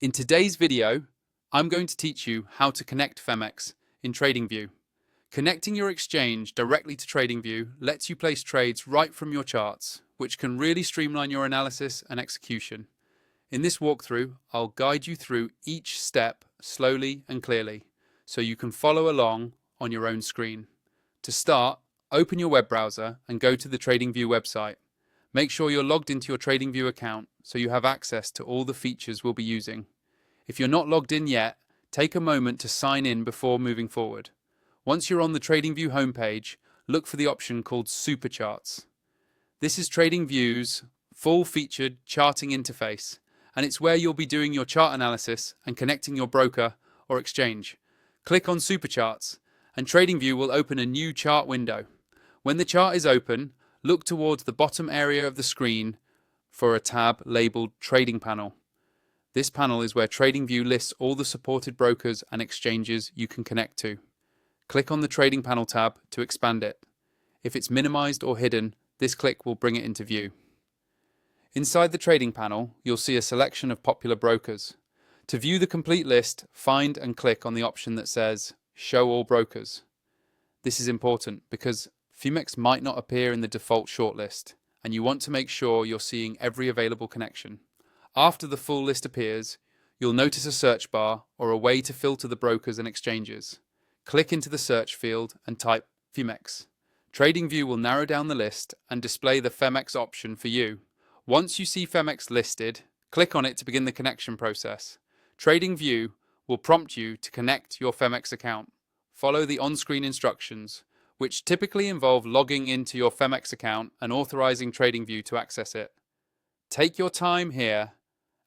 In today's video, I'm going to teach you how to connect Phemex in Tradingview. Connecting your exchange directly to Tradingview lets you place trades right from your charts, which can really streamline your analysis and execution. In this walkthrough, I'll guide you through each step slowly and clearly, so you can follow along on your own screen. To start, open your web browser and go to the Tradingview website. Make sure you're logged into your Tradingview account so you have access to all the features we'll be using. If you're not logged in yet, take a moment to sign in before moving forward. Once you're on the Tradingview homepage, look for the option called Supercharts. This is Tradingview's full-featured charting interface, and it's where you'll be doing your chart analysis and connecting your broker or exchange. Click on Supercharts, and Tradingview will open a new chart window. When the chart is open, look towards the bottom area of the screen for a tab labeled Trading Panel. This panel is where Tradingview lists all the supported brokers and exchanges you can connect to. Click on the Trading Panel tab to expand it. If it's minimized or hidden, this click will bring it into view. Inside the Trading Panel, you'll see a selection of popular brokers. To view the complete list, find and click on the option that says Show All Brokers. This is important because Phemex might not appear in the default shortlist, and you want to make sure you're seeing every available connection. After the full list appears, you'll notice a search bar or a way to filter the brokers and exchanges. Click into the search field and type Phemex. Tradingview will narrow down the list and display the Phemex option for you. Once you see Phemex listed, click on it to begin the connection process. Tradingview will prompt you to connect your Phemex account. Follow the on-screen instructions, which typically involve logging into your Phemex account and authorizing Tradingview to access it. Take your time here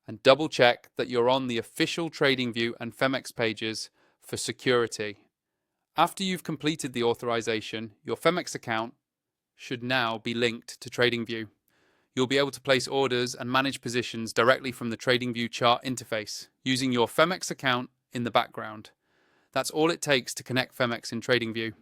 and double check that you're on the official Tradingview and Phemex pages for security. After you've completed the authorization, your Phemex account should now be linked to Tradingview. You'll be able to place orders and manage positions directly from the Tradingview chart interface using your Phemex account in the background. That's all it takes to connect Phemex in Tradingview.